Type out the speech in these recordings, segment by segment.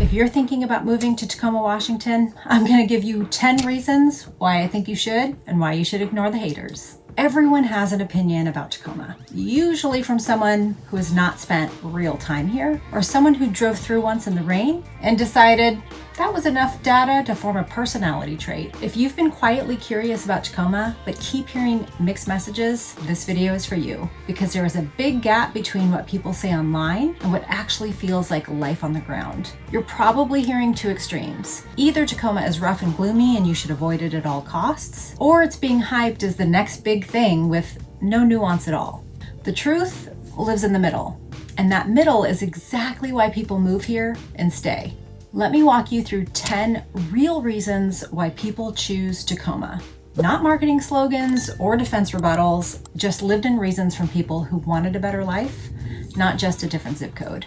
If you're thinking about moving to Tacoma, Washington, I'm going to give you 10 reasons why I think you should and why you should ignore the haters. Everyone has an opinion about Tacoma, usually from someone who has not spent real time here, or someone who drove through once in the rain and decided that was enough data to form a personality trait. If you've been quietly curious about Tacoma, but keep hearing mixed messages, this video is for you, because there is a big gap between what people say online and what actually feels like life on the ground. You're probably hearing two extremes. Either Tacoma is rough and gloomy and you should avoid it at all costs, or it's being hyped as the next big thing with no nuance at all. The truth lives in the middle, and that middle is exactly why people move here and stay. Let me walk you through 10 real reasons why people choose Tacoma. Not marketing slogans or defense rebuttals, just lived-in reasons from people who wanted a better life, not just a different zip code.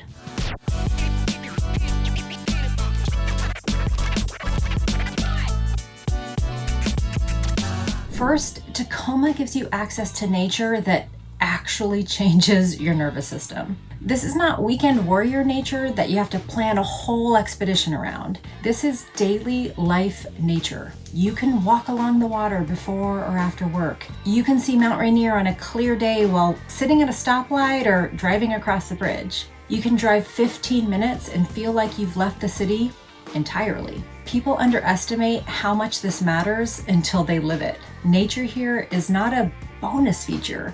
First, Tacoma gives you access to nature that actually changes your nervous system. This is not weekend warrior nature that you have to plan a whole expedition around. This is daily life nature. You can walk along the water before or after work. You can see Mount Rainier on a clear day while sitting at a stoplight or driving across the bridge. You can drive 15 minutes and feel like you've left the city entirely. People underestimate how much this matters until they live it. Nature here is not a bonus feature.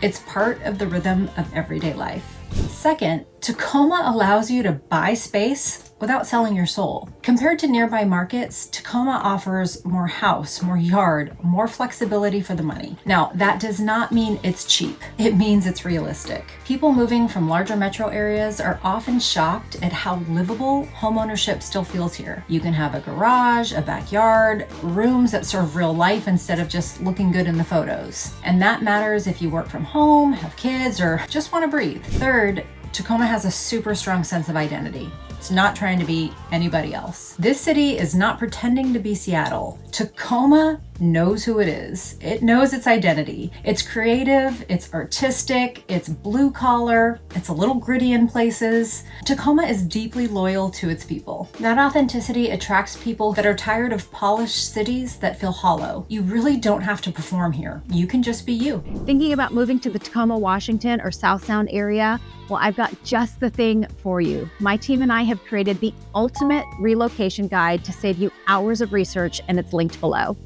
It's part of the rhythm of everyday life. Second, Tacoma allows you to buy space without selling your soul. Compared to nearby markets, Tacoma offers more house, more yard, more flexibility for the money. Now, that does not mean it's cheap. It means it's realistic. People moving from larger metro areas are often shocked at how livable homeownership still feels here. You can have a garage, a backyard, rooms that serve real life instead of just looking good in the photos. And that matters if you work from home, have kids, or just want to breathe. Third, Tacoma has a super strong sense of identity. It's not trying to be anybody else. This city is not pretending to be Seattle. Tacoma knows who it is. It knows its identity. It's creative, it's artistic, it's blue collar, it's a little gritty in places. Tacoma is deeply loyal to its people. That authenticity attracts people that are tired of polished cities that feel hollow. You really don't have to perform here. You can just be you. Thinking about moving to the Tacoma, Washington or South Sound area? Well, I've got just the thing for you. My team and I have created the ultimate relocation guide to save you hours of research, and it's linked below.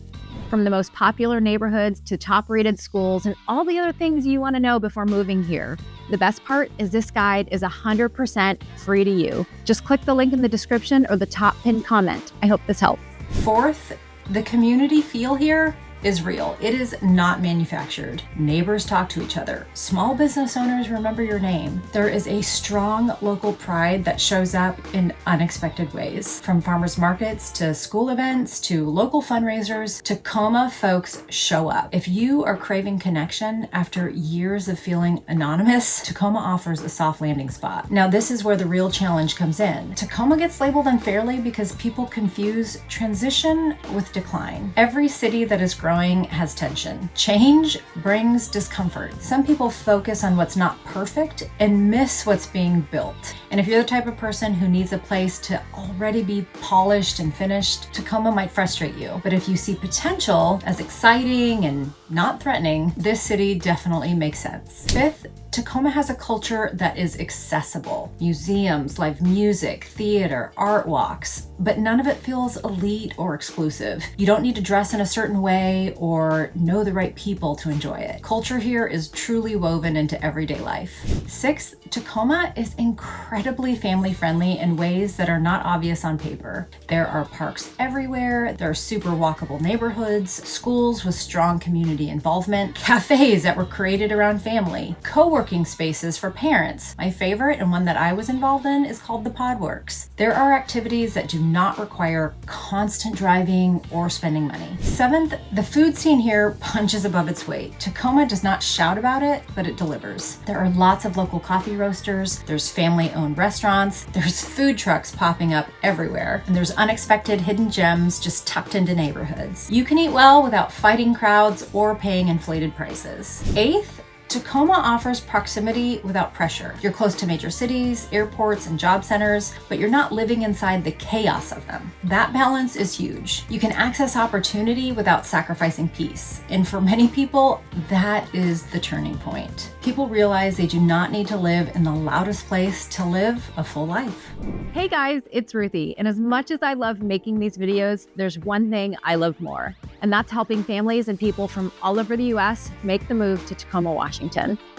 From the most popular neighborhoods to top-rated schools and all the other things you want to know before moving here. The best part is this guide is 100% free to you. Just click the link in the description or the top pinned comment. I hope this helps. Fourth, the community feel here is real. It is not manufactured. Neighbors talk to each other. Small business owners remember your name. There is a strong local pride that shows up in unexpected ways. From farmers markets to school events to local fundraisers, Tacoma folks show up. If you are craving connection after years of feeling anonymous, Tacoma offers a soft landing spot. Now, this is where the real challenge comes in. Tacoma gets labeled unfairly because people confuse transition with decline. Every city that is growing has tension. Change brings discomfort. Some people focus on what's not perfect and miss what's being built. And if you're the type of person who needs a place to already be polished and finished, Tacoma might frustrate you. But if you see potential as exciting and not threatening, this city definitely makes sense. Fifth, Tacoma has a culture that is accessible. Museums, live music, theater, art walks, but none of it feels elite or exclusive. You don't need to dress in a certain way or know the right people to enjoy it. Culture here is truly woven into everyday life. Sixth, Tacoma is incredibly family-friendly in ways that are not obvious on paper. There are parks everywhere, there are super walkable neighborhoods, schools with strong community involvement, cafes that were created around family, co-working spaces for parents. My favorite and one that I was involved in is called the Podworks. There are activities that do not require constant driving or spending money. Seventh, the food scene here punches above its weight. Tacoma does not shout about it, but it delivers. There are lots of local coffee roasters, there's family-owned restaurants, there's food trucks popping up everywhere, and there's unexpected hidden gems just tucked into neighborhoods. You can eat well without fighting crowds or paying inflated prices. Eighth, Tacoma offers proximity without pressure. You're close to major cities, airports, and job centers, but you're not living inside the chaos of them. That balance is huge. You can access opportunity without sacrificing peace. And for many people, that is the turning point. People realize they do not need to live in the loudest place to live a full life. Hey guys, it's Ruthie. And as much as I love making these videos, there's one thing I love more, and that's helping families and people from all over the US make the move to Tacoma, Washington.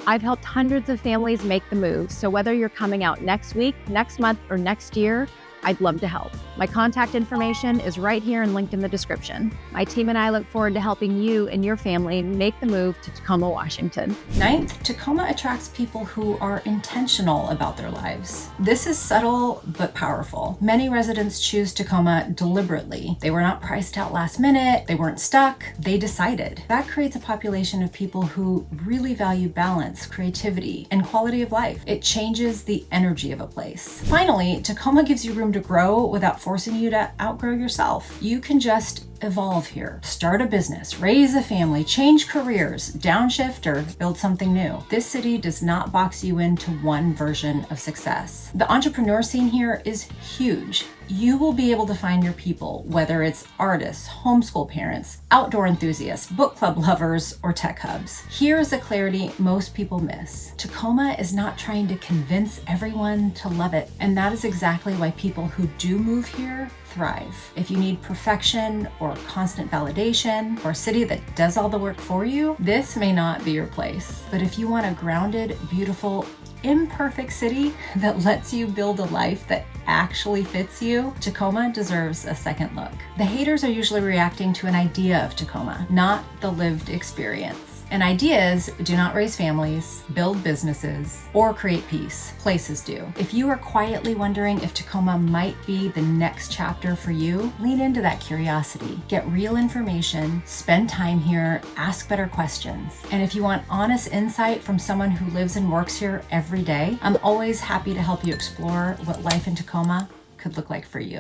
I've helped hundreds of families make the move, so whether you're coming out next week, next month, or next year, I'd love to help. My contact information is right here and linked in the description. My team and I look forward to helping you and your family make the move to Tacoma, Washington. Ninth, Tacoma attracts people who are intentional about their lives. This is subtle but powerful. Many residents choose Tacoma deliberately. They were not priced out last minute. They weren't stuck. They decided. That creates a population of people who really value balance, creativity, and quality of life. It changes the energy of a place. Finally, Tacoma gives you room to grow without forcing you to outgrow yourself. You can just evolve here. Start a business, raise a family, change careers, downshift, or build something new. This city does not box you into one version of success. The entrepreneur scene here is huge. You will be able to find your people, whether it's artists, homeschool parents, outdoor enthusiasts, book club lovers, or tech hubs. Here is the clarity most people miss. Tacoma is not trying to convince everyone to love it, and that is exactly why people who do move here thrive. If you need perfection or constant validation or a city that does all the work for you, this may not be your place. But if you want a grounded, beautiful, imperfect city that lets you build a life that actually fits you, Tacoma deserves a second look. The haters are usually reacting to an idea of Tacoma, not the lived experience. And ideas do not raise families, build businesses, or create peace. Places do. If you are quietly wondering if Tacoma might be the next chapter for you, lean into that curiosity. Get real information, spend time here, ask better questions. And if you want honest insight from someone who lives and works here every day, I'm always happy to help you explore what life in Tacoma could look like for you.